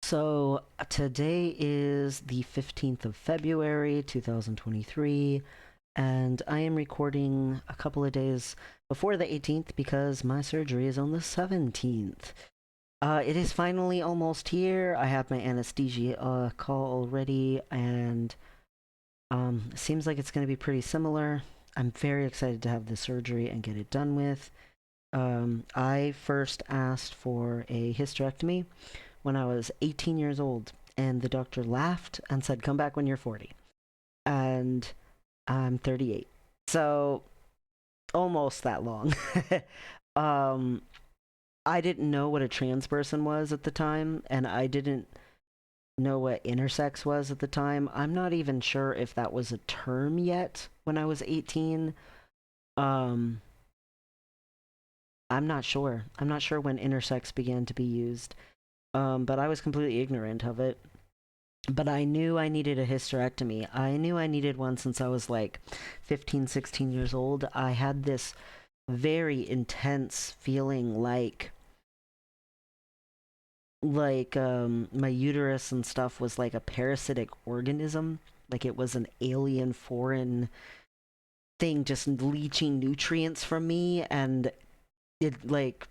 So today is the 15th of February, 2023, and I am recording a couple of days before the 18th because my surgery is on the 17th. It is finally almost here. I have my anesthesia call already, and it seems like it's going to be pretty similar. I'm very excited to have the surgery and get it done with. I first asked for a hysterectomy when I was 18 years old, and the doctor laughed and said, "Come back when you're 40." And I'm 38. So almost that long. um, I didn't know what a trans person was at the time, and I didn't know what intersex was at the time. I'm not even sure if that was a term yet when I was 18. Um, I'm not sure. I'm not sure when intersex began to be used. But I was completely ignorant of it. But I knew I needed a hysterectomy. I knew I needed one since I was like 15, 16 years old. I had this very intense feeling like my uterus and stuff was like a parasitic organism, like it was an alien foreign thing just leeching nutrients from me, and it like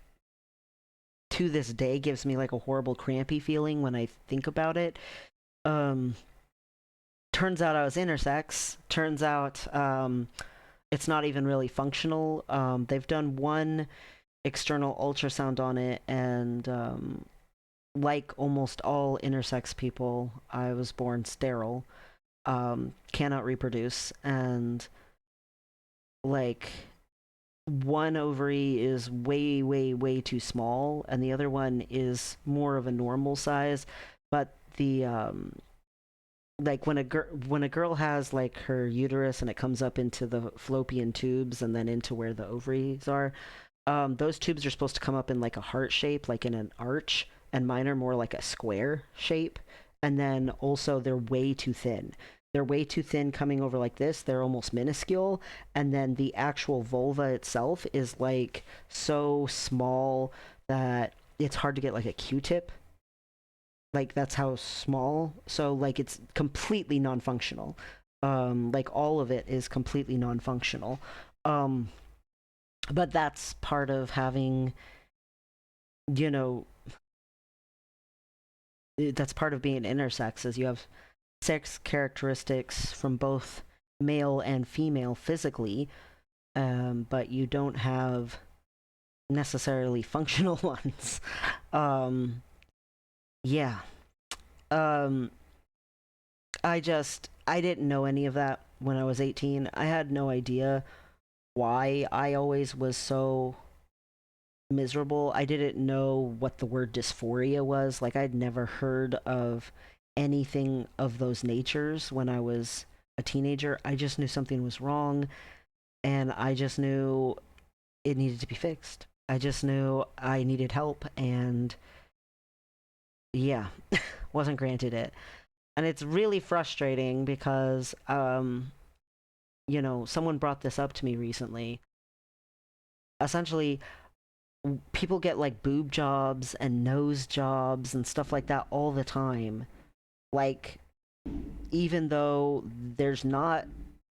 to this day gives me like a horrible crampy feeling when I think about it. Um Turns out I was intersex. Turns out it's not even really functional. They've done one external ultrasound on it, and like almost all intersex people, I was born sterile, cannot reproduce, and like one ovary is way, way, way too small, and the other one is more of a normal size. But the like when a girl has like her uterus and it comes up into the fallopian tubes and then into where the ovaries are, those tubes are supposed to come up in like a heart shape, like in an arch, and mine are more like a square shape. And then also they're way too thin. They're way too thin coming over like this. They're almost minuscule. And then the actual vulva itself is like so small that it's hard to get like a Q-tip. Like that's how small. So like it's completely non-functional. Like all of it is completely non-functional. Um, but that's part of having, you know, that's part of being intersex is you have sex characteristics from both male and female physically, but you don't have necessarily functional ones. Um, yeah. Um, I didn't know any of that when I was 18. I had no idea why I always was so miserable. I didn't know what the word dysphoria was. Like, I'd never heard of anything of those natures when I was a teenager. I just knew something was wrong, and I just knew it needed to be fixed. I just knew I needed help, and yeah, wasn't granted it. And it's really frustrating because, someone brought this up to me recently. Essentially, people get like boob jobs and nose jobs and stuff like that all the time. Like, even though there's not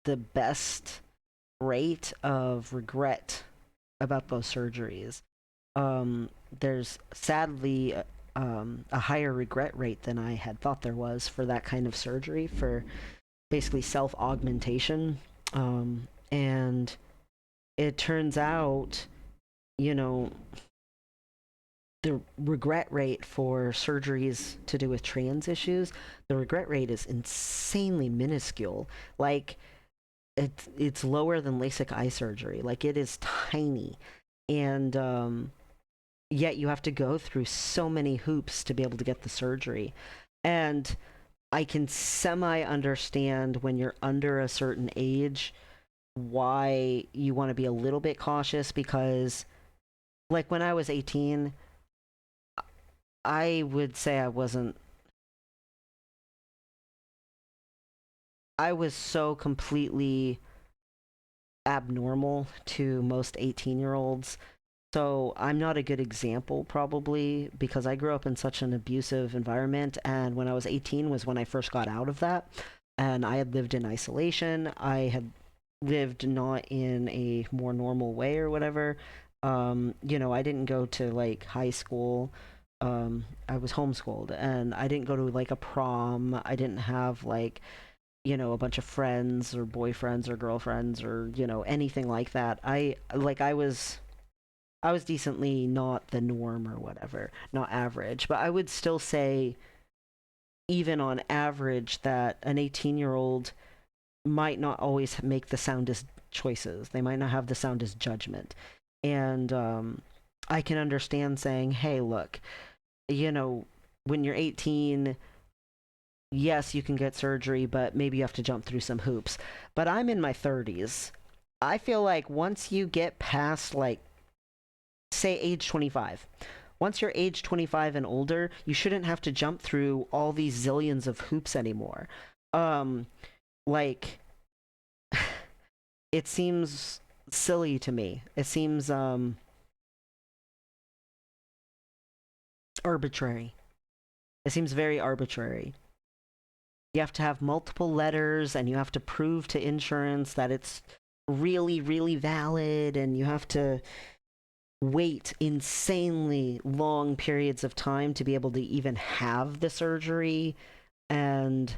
the best rate of regret about those surgeries, there's sadly a higher regret rate than I had thought there was for that kind of surgery, for basically self augmentation. And it turns out, you know, the regret rate for surgeries to do with trans issues, the regret rate is insanely minuscule. Like it's lower than LASIK eye surgery. Like it is tiny, and yet you have to go through so many hoops to be able to get the surgery. And I can semi understand when you're under a certain age why you want to be a little bit cautious because like when I was 18, I would say I was so completely abnormal to most 18-year-olds. So I'm not a good example, probably, because I grew up in such an abusive environment. And when I was 18 was when I first got out of that. And I had lived in isolation. I had lived not in a more normal way or whatever. I didn't go to like high school. I was homeschooled and I didn't go to like a prom. I didn't have like, a bunch of friends or boyfriends or girlfriends or, anything like that. I was decently not the norm or whatever, not average, but I would still say, even on average, that an 18-year-old might not always make the soundest choices. They might not have the soundest judgment. And I can understand saying, hey, look, when you're 18, yes, you can get surgery, but maybe you have to jump through some hoops. But I'm in my 30s. I feel like once you get past, like, say, age 25, once you're age 25 and older, you shouldn't have to jump through all these zillions of hoops anymore. Um, like, it seems silly to me. It seems arbitrary. It seems very arbitrary. You have to have multiple letters and you have to prove to insurance that it's really, really valid, and you have to wait insanely long periods of time to be able to even have the surgery. And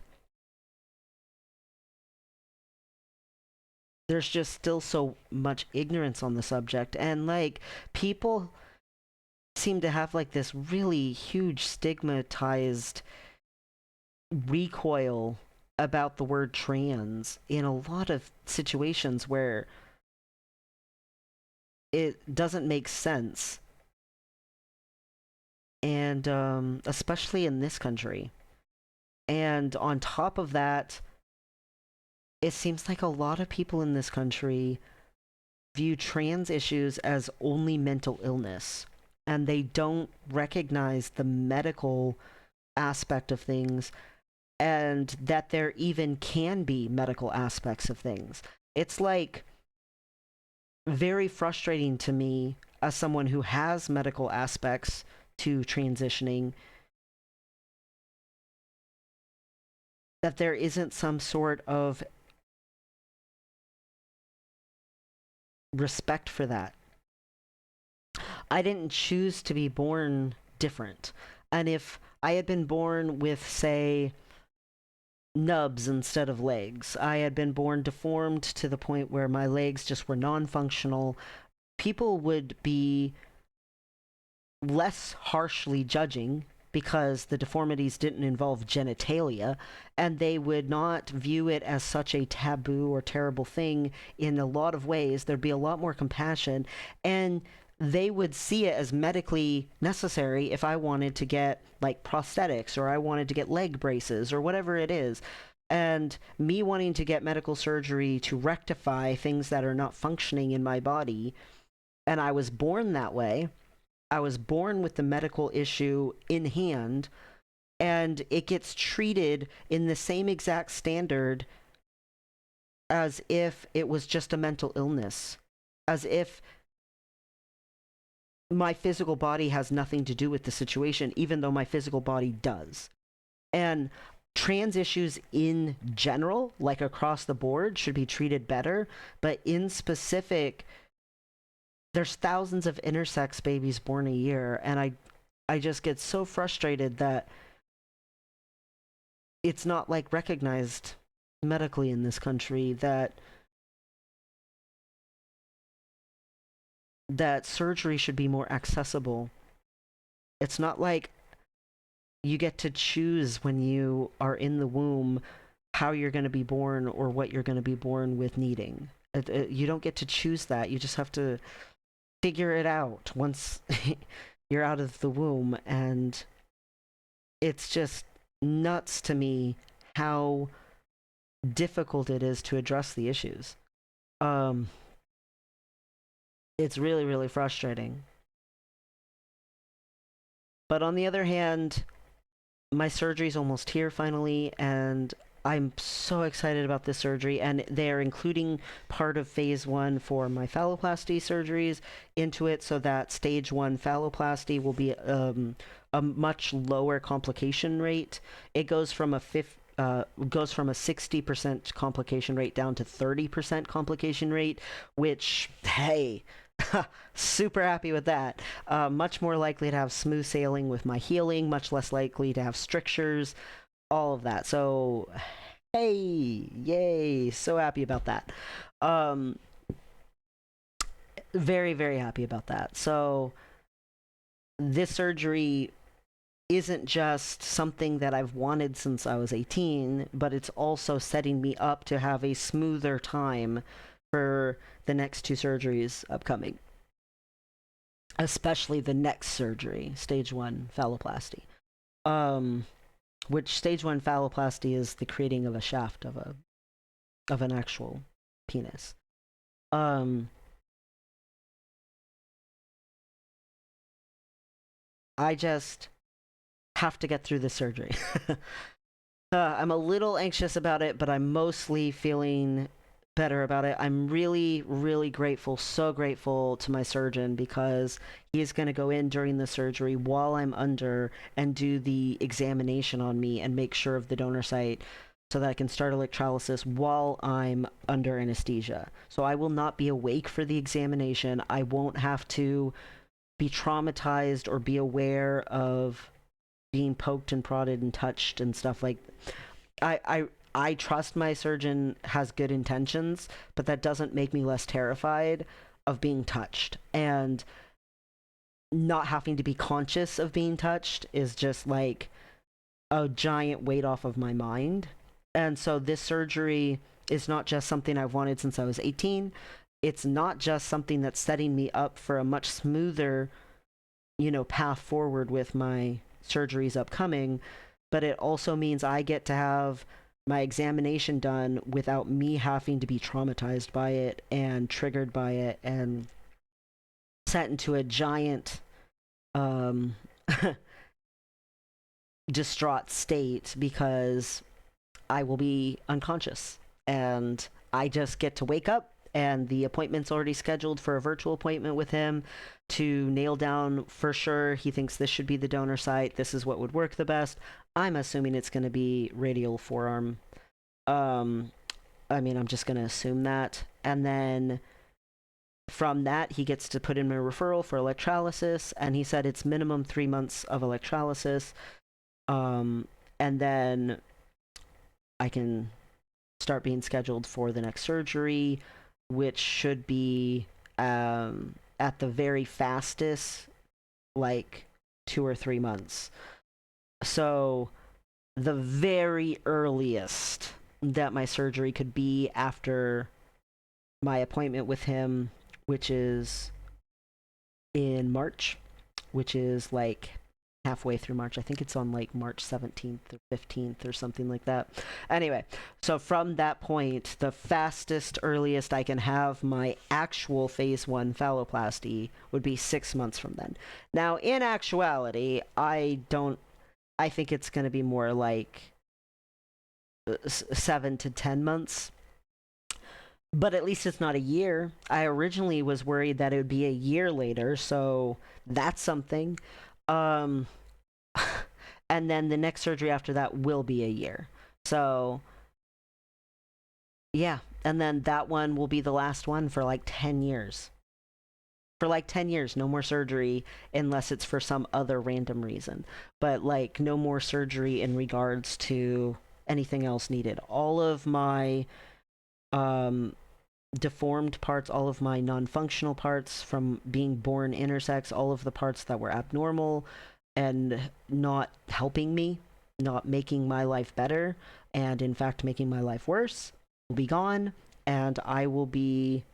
there's just still so much ignorance on the subject. And like, people seem to have like this really huge stigmatized recoil about the word trans in a lot of situations where it doesn't make sense. And especially in this country. And on top of that, it seems like a lot of people in this country view trans issues as only mental illness, and they don't recognize the medical aspect of things, and that there even can be medical aspects of things. It's like very frustrating to me as someone who has medical aspects to transitioning, that there isn't some sort of respect for that. I didn't choose to be born different. And if I had been born with, say, nubs instead of legs, I had been born deformed to the point where my legs just were non functional, people would be less harshly judging because the deformities didn't involve genitalia, and they would not view it as such a taboo or terrible thing. In a lot of ways, there'd be a lot more compassion, and they would see it as medically necessary if I wanted to get like prosthetics or I wanted to get leg braces or whatever it is. And me wanting to get medical surgery to rectify things that are not functioning in my body, and I was born that way. I was born with the medical issue in hand, and it gets treated in the same exact standard as if it was just a mental illness, as if my physical body has nothing to do with the situation, even though my physical body does. And trans issues in general, like across the board, should be treated better, but in specific, there's thousands of intersex babies born a year, and I just get so frustrated that it's not like recognized medically in this country that surgery should be more accessible. It's not like you get to choose when you are in the womb how you're going to be born or what you're going to be born with needing. You don't get to choose that. You just have to figure it out once you're out of the womb. And it's just nuts to me how difficult it is to address the issues. Um, it's really, really frustrating. But on the other hand, my surgery's almost here finally, and I'm so excited about this surgery, and they're including part of phase one for my phalloplasty surgeries into it, so that stage one phalloplasty will be a much lower complication rate. It goes from a 60% complication rate down to 30% complication rate, which, hey, super happy with that. Much more likely to have smooth sailing with my healing, much less likely to have strictures, all of that. So, hey, yay, so happy about that. Um, very, very happy about that. So, this surgery isn't just something that I've wanted since I was 18, but it's also setting me up to have a smoother time for the next two surgeries upcoming, especially the next surgery, stage one phalloplasty. Um, which stage one phalloplasty is the creating of a shaft of an actual penis. Um, I just have to get through the surgery. I'm a little anxious about it, but I'm mostly feeling better about it. I'm really, really grateful, so grateful to my surgeon because he's going to go in during the surgery while I'm under and do the examination on me and make sure of the donor site so that I can start electrolysis while I'm under anesthesia. So I will not be awake for the examination. I won't have to be traumatized or be aware of being poked and prodded and touched and stuff like I I I trust my surgeon has good intentions, but that doesn't make me less terrified of being touched. And not having to be conscious of being touched is just like a giant weight off of my mind. And so this surgery is not just something I've wanted since I was 18. It's not just something that's setting me up for a much smoother, path forward with my surgeries upcoming, but it also means I get to have my examination done without me having to be traumatized by it and triggered by it and set into a giant um distraught state because I will be unconscious and I just get to wake up and the appointment's already scheduled for a virtual appointment with him to nail down for sure he thinks this should be the donor site, this is what would work the best. I'm assuming it's going to be radial forearm. um I'm just going to assume that, and then from that he gets to put in a referral for electrolysis, and he said it's minimum 3 months of electrolysis. And then I can start being scheduled for the next surgery, which should be at the very fastest, like 2 or 3 months. So the very earliest that my surgery could be after my appointment with him, which is in March, which is like halfway through March. I think it's on like March 17th or 15th or something like that. Anyway, so from that point, the fastest, earliest I can have my actual phase one phalloplasty would be 6 months from then. Now, in actuality, I think it's going to be more like 7 to 10 months. But at least it's not a year. I originally was worried that it would be a year later, so that's something. Um, and then the next surgery after that will be a year. So, yeah. And then that one will be the last one for like 10 years. For like 10 years, no more surgery unless it's for some other random reason. But like, no more surgery in regards to anything else needed. All of my um, deformed parts, all of my non-functional parts from being born intersex, all of the parts that were abnormal and not helping me, not making my life better, and in fact making my life worse, will be gone, and I will be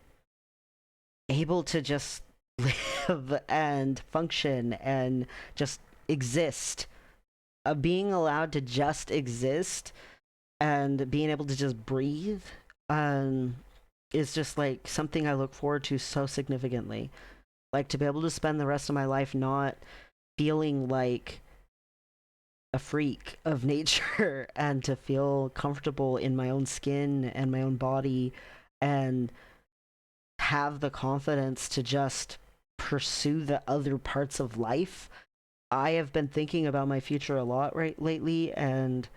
able to just live and function and just exist. Being allowed to just exist and being able to just breathe um, is just like something I look forward to so significantly. Like to be able to spend the rest of my life not feeling like a freak of nature and to feel comfortable in my own skin and my own body and have the confidence to just pursue the other parts of life. I have been thinking about my future a lot right lately, and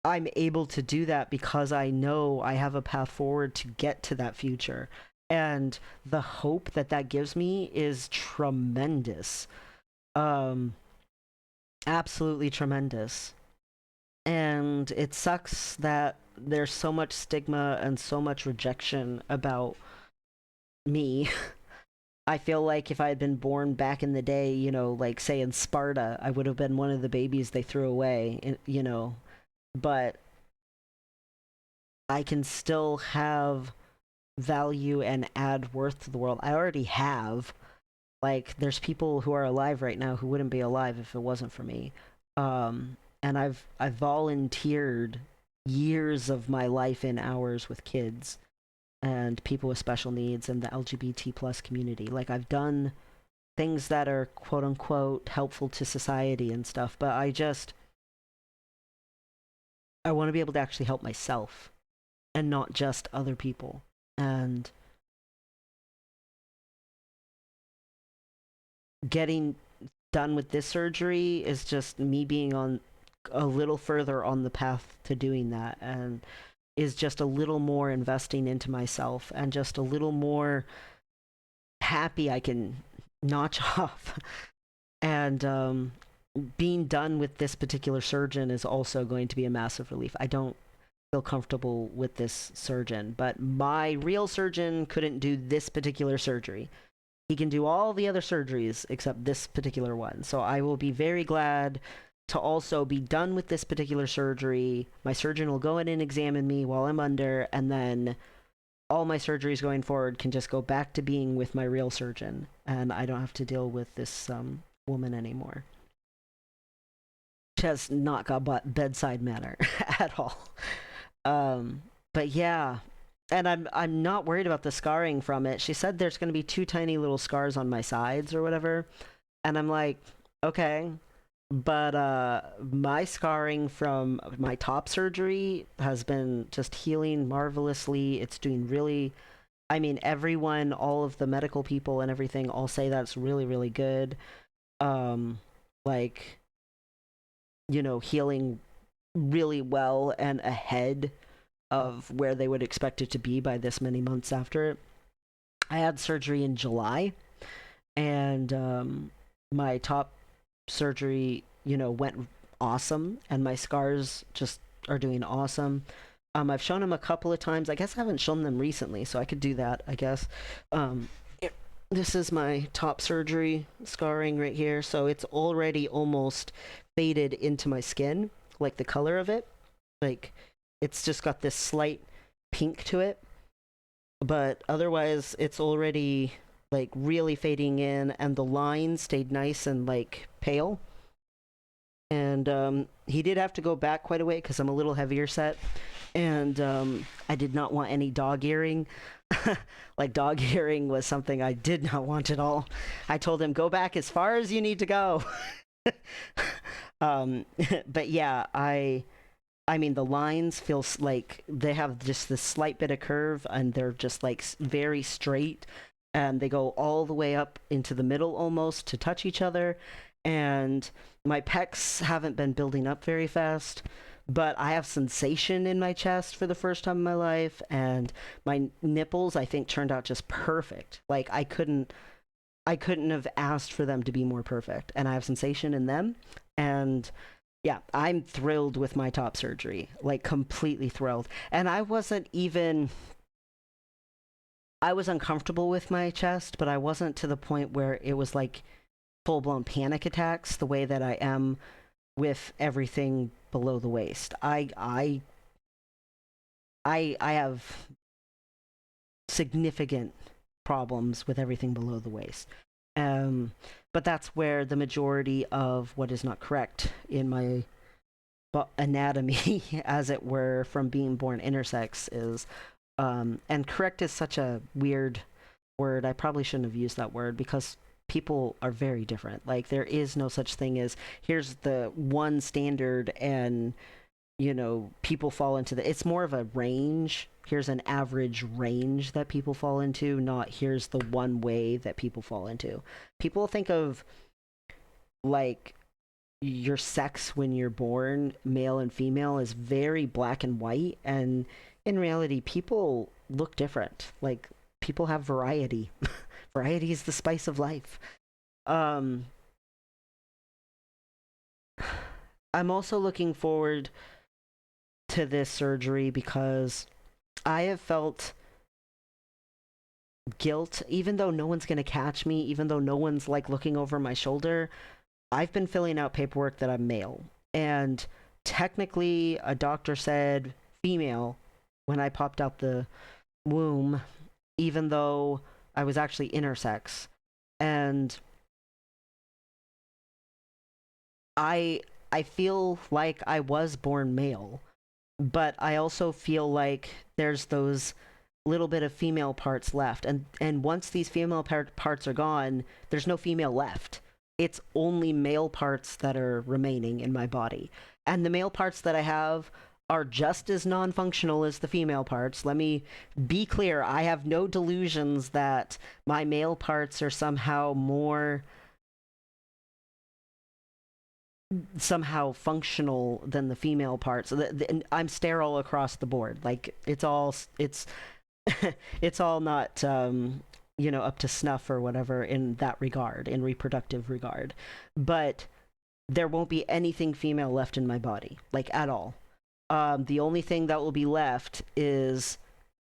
I'm able to do that because I know I have a path forward to get to that future. And the hope that that gives me is tremendous. Um, Absolutely tremendous. And it sucks that there's so much stigma and so much rejection about me. I feel like if I had been born back in the day, like say in Sparta, I would have been one of the babies they threw away. But I can still have value and add worth to the world. I already have. Like, there's people who are alive right now who wouldn't be alive if it wasn't for me. And I've volunteered years of my life in hours with kids and people with special needs and the LGBT plus community. Like, I've done things that are quote unquote helpful to society and stuff, but I want to be able to actually help myself and not just other people. And getting done with this surgery is just me being on a little further on the path to doing that, and is just a little more investing into myself and just a little more happy I can notch off. And being done with this particular surgeon is also going to be a massive relief. I don't feel comfortable with this surgeon, but my real surgeon couldn't do this particular surgery. He can do all the other surgeries except this particular one. So I will be very glad to also be done with this particular surgery. My surgeon will go in and examine me while I'm under, and then all my surgeries going forward can just go back to being with my real surgeon, and I don't have to deal with this woman anymore. She has not got bedside manner at all. But yeah, and I'm not worried about the scarring from it. She said there's going to be two tiny little scars on my sides or whatever, and I'm like, okay, but my scarring from my top surgery has been just healing marvelously. It's doing really, I mean, everyone, all of the medical people and everything all say that's really, really good. Um, like, healing really well and ahead of where they would expect it to be by this many months after it. I had surgery in July, and my top surgery, went awesome, and my scars just are doing awesome. I've shown them a couple of times. I guess I haven't shown them recently, so I could do that, I guess. Um, this is my top surgery scarring right here, so it's already almost faded into my skin, like the color of it. Like, it's just got this slight pink to it, but otherwise it's already like really fading in, and the lines stayed nice and like pale. And he did have to go back quite a way because I'm a little heavier set, and I did not want any dog earring. Like, dog earring was something I did not want at all. I told him, go back as far as you need to go. um, but yeah, I mean, the lines feel like they have just this slight bit of curve, and they're just like very straight, and they go all the way up into the middle almost to touch each other. And my pecs haven't been building up very fast, but I have sensation in my chest for the first time in my life, and my nipples, I think, turned out just perfect. Like, I couldn't have asked for them to be more perfect, and I have sensation in them. And yeah, I'm thrilled with my top surgery, like completely thrilled. And I was uncomfortable with my chest, but I wasn't to the point where it was like full blown panic attacks the way that I am with everything below the waist. I have significant problems with everything below the waist. But that's where the majority of what is not correct in my anatomy, as it were, from being born intersex is. And correct is such a weird word. I probably shouldn't have used that word because people are very different. Like, there is no such thing as here's the one standard and, people fall into it's more of a range. Here's an average range that people fall into, not here's the one way that people fall into. People think of, like, your sex when you're born, male and female, is very black and white, and in reality, people look different. Like, people have variety. Variety is the spice of life. Um, I'm also looking forward to this surgery because I have felt guilt, even though no one's gonna catch me, even though no one's like looking over my shoulder. I've been filling out paperwork that I'm male, and technically, a doctor said female when I popped out the womb, even though I was actually intersex. And I I feel like I was born male, but I also feel like there's those little bit of female parts left, and once these female parts are gone, there's no female left. It's only male parts that are remaining in my body, and the male parts that I have are just as non-functional as the female parts. Let me be clear, I have no delusions that my male parts are somehow functional than the female parts. I'm sterile across the board. Like, it's it's all not up to snuff or whatever in that regard, in reproductive regard. But there won't be anything female left in my body, like, at all. The only thing that will be left is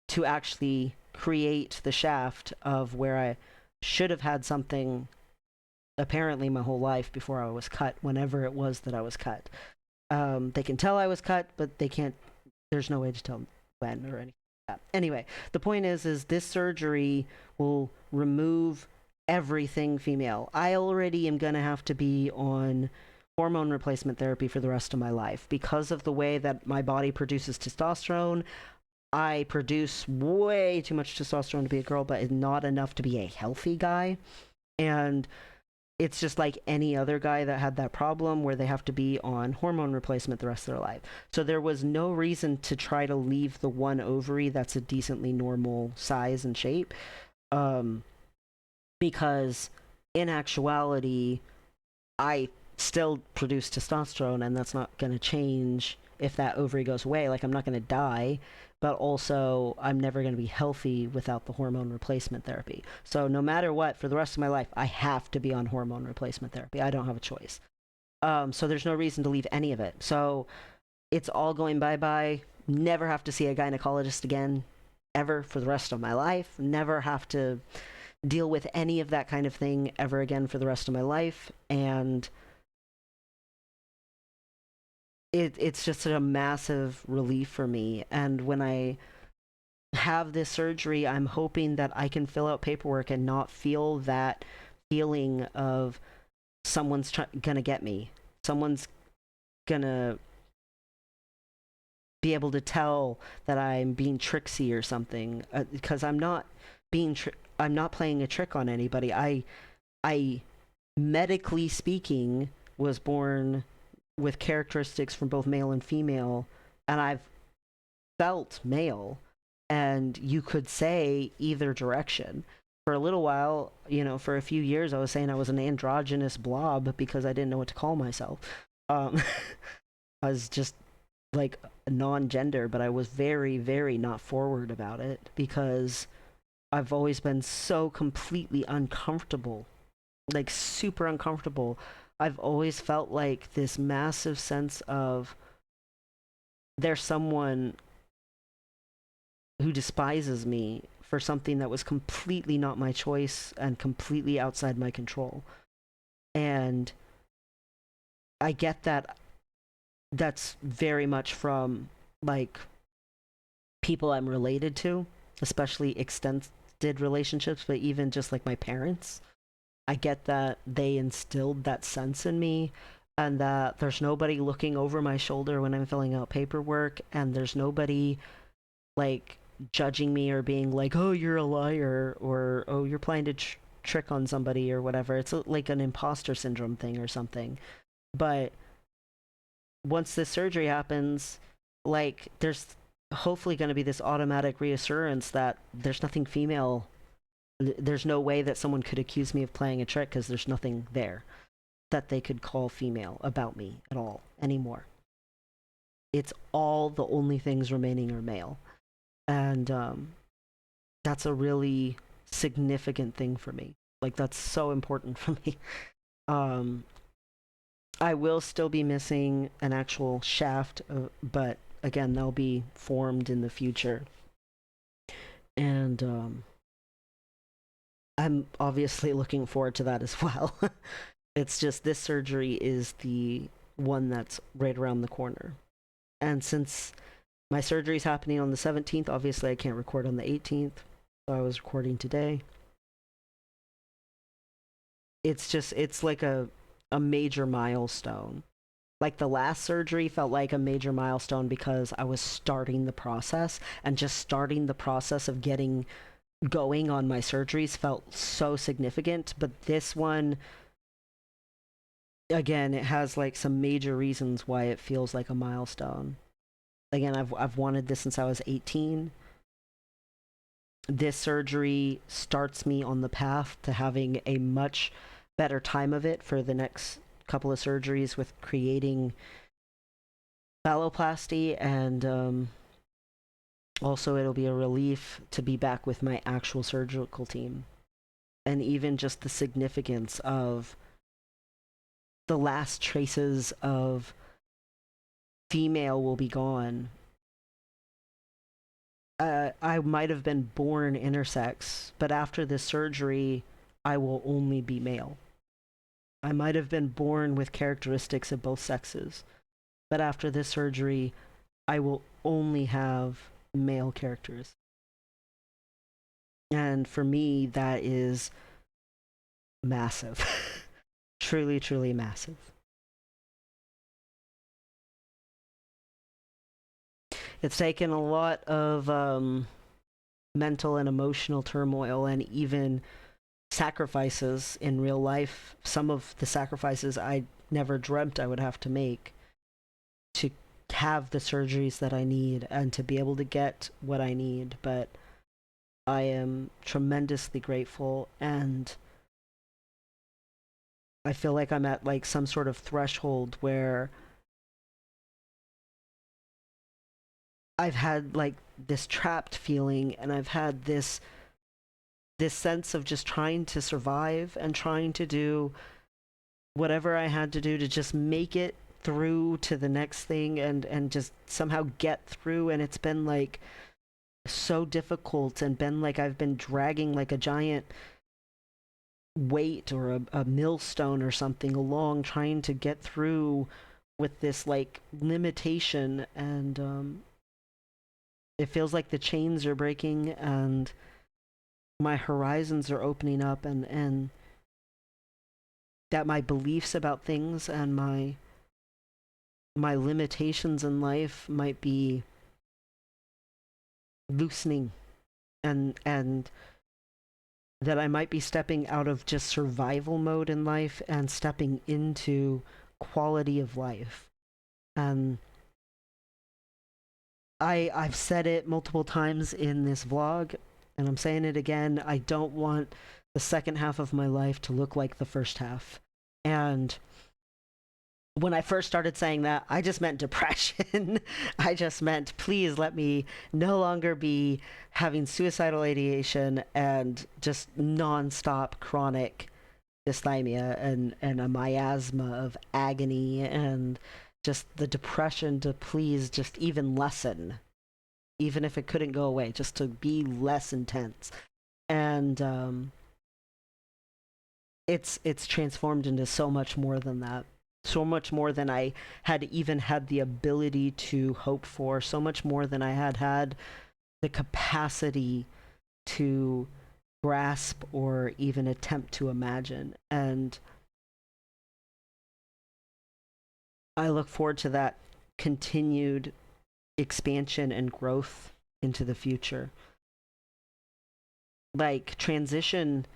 to actually create the shaft of where I should have had something apparently my whole life before I was cut, whenever it was that I was cut. They can tell I was cut, but they can't, there's no way to tell when or anything like that. Anyway, the point is this surgery will remove everything female. I already am gonna have to be on hormone replacement therapy for the rest of my life because of the way that my body produces testosterone. I produce way too much testosterone to be a girl, but not enough to be a healthy guy. And it's just like any other guy that had that problem where they have to be on hormone replacement the rest of their life. So there was no reason to try to leave the one ovary that's a decently normal size and shape, because in actuality, I still produce testosterone, and that's not going to change if that ovary goes away. Like, I'm not going to die, but also I'm never going to be healthy without the hormone replacement therapy. So no matter what, for the rest of my life, I have to be on hormone replacement therapy. I don't have a choice. So there's no reason to leave any of it. So it's all going bye-bye. Never have to see a gynecologist again, ever, for the rest of my life. Never have to deal with any of that kind of thing ever again for the rest of my life. And it's just a massive relief for me. And when I have this surgery, I'm hoping that I can fill out paperwork and not feel that feeling of someone's gonna get me. Someone's gonna be able to tell that I'm being tricksy or something, because I'm not I'm not playing a trick on anybody. I medically speaking was born with characteristics from both male and female, and I've felt male, and you could say either direction. For a little while, for a few years, I was saying I was an androgynous blob because I didn't know what to call myself. I was just like non-gender, but I was very, very not forward about it because I've always been so completely uncomfortable, like super uncomfortable. I've always felt like this massive sense of there's someone who despises me for something that was completely not my choice and completely outside my control. And I get that that's very much from, like, people I'm related to, especially extended relationships, but even just like my parents. I get that they instilled that sense in me, and that there's nobody looking over my shoulder when I'm filling out paperwork, and there's nobody like judging me or being like, oh, you're a liar, or oh, you're trick on somebody or whatever. It's like an imposter syndrome thing or something. But once this surgery happens, like there's hopefully going to be this automatic reassurance that there's nothing female. There's no way that someone could accuse me of playing a trick because there's nothing there that they could call female about me at all anymore. It's all the only things remaining are male. And that's a really significant thing for me. Like, that's so important for me. Um, I will still be missing an actual shaft, but again, they'll be formed in the future. And I'm obviously looking forward to that as well. It's just this surgery is the one that's right around the corner. And since my surgery is happening on the 17th, obviously I can't record on the 18th, so I was recording today. It's like a major milestone. Like the last surgery felt like a major milestone because I was starting the process, and just starting the process of getting going on my surgeries felt so significant. But this one, again, it has like some major reasons why it feels like a milestone. Again, I've wanted this since I was 18. This surgery starts me on the path to having a much better time of it for the next couple of surgeries with creating phalloplasty, and also it'll be a relief to be back with my actual surgical team. And even just the significance of the last traces of female will be gone. I might have been born intersex, but after this surgery, I will only be male. I might have been born with characteristics of both sexes, but after this surgery, I will only have male characters. And for me, that is massive. Truly, truly massive. It's taken a lot of mental and emotional turmoil and even sacrifices in real life. Some of the sacrifices I never dreamt I would have to make to have the surgeries that I need and to be able to get what I need. But I am tremendously grateful, and I feel like I'm at like some sort of threshold where I've had like this trapped feeling, and I've had this sense of just trying to survive and trying to do whatever I had to do to just make it through to the next thing, and just somehow get through. And it's been like so difficult, and been like I've been dragging like a giant weight or a millstone or something along, trying to get through with this like limitation. And it feels like the chains are breaking and my horizons are opening up, and that my beliefs about things and my limitations in life might be loosening, and that I might be stepping out of just survival mode in life and stepping into quality of life. And I've said it multiple times in this vlog, and I'm saying it again. I don't want the second half of my life to look like the first half. And when I first started saying that, I just meant depression. I just meant, please let me no longer be having suicidal ideation and just nonstop chronic dysthymia and a miasma of agony, and just the depression to please just even lessen, even if it couldn't go away, just to be less intense. And it's transformed into so much more than that. So much more than I had even had the ability to hope for, so much more than I had the capacity to grasp or even attempt to imagine. And I look forward to that continued expansion and growth into the future. Like, transition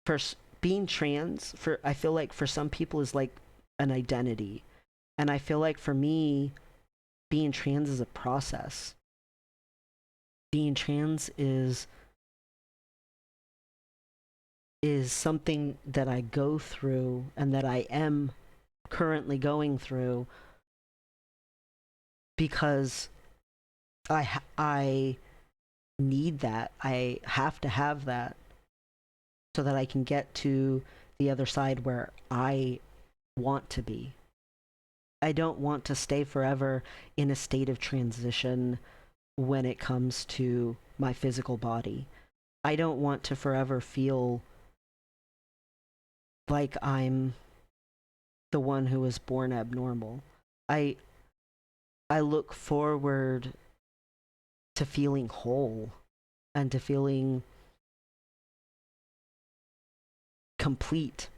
for being trans, for I feel like for some people is like an identity, and I feel like for me, being trans is a process. Being trans is something that I go through and that I am currently going through because I need that. I have to have that so that I can get to the other side where I want to be. I don't want to stay forever in a state of transition when it comes to my physical body. I don't want to forever feel like I'm the one who was born abnormal. I I look forward to feeling whole and to feeling complete.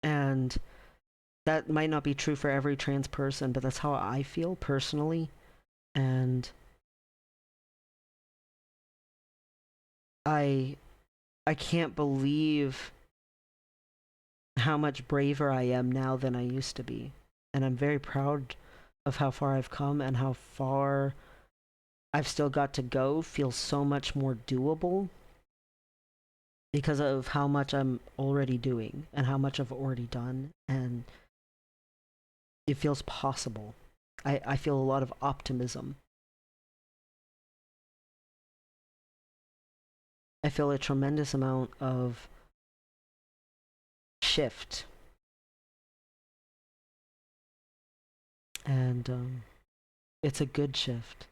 And that might not be true for every trans person, but that's how I feel personally. And I I can't believe how much braver I am now than I used to be. And I'm very proud of how far I've come and how far I've still got to go. Feels so much more doable because of how much I'm already doing and how much I've already done. And it feels possible. I feel a lot of optimism. I feel a tremendous amount of shift. And it's a good shift.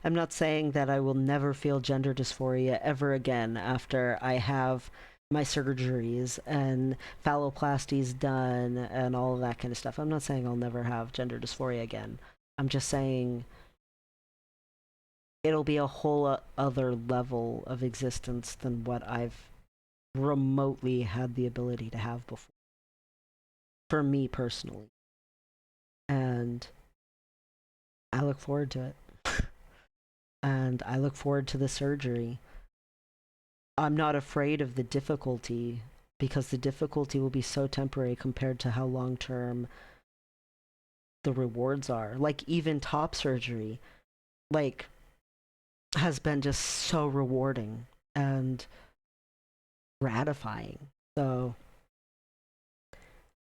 I'm not saying that I will never feel gender dysphoria ever again after I have my surgeries and phalloplasties done and all of that kind of stuff. I'm not saying I'll never have gender dysphoria again. I'm just saying it'll be a whole other level of existence than what I've remotely had the ability to have before. For me personally. And I look forward to it. And I look forward to the surgery. I'm not afraid of the difficulty because the difficulty will be so temporary compared to how long term the rewards are. Like even top surgery, like has been just so rewarding and gratifying. So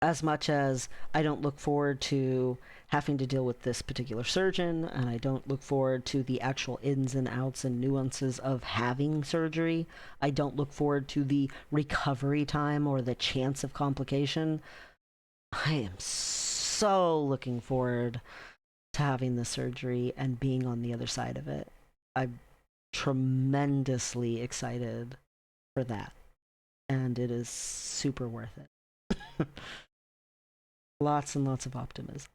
as much as I don't look forward to having to deal with this particular surgeon, and I don't look forward to the actual ins and outs and nuances of having surgery, I don't look forward to the recovery time or the chance of complication. I am so looking forward to having the surgery and being on the other side of it. I'm tremendously excited for that, and it is super worth it. Lots and lots of optimism.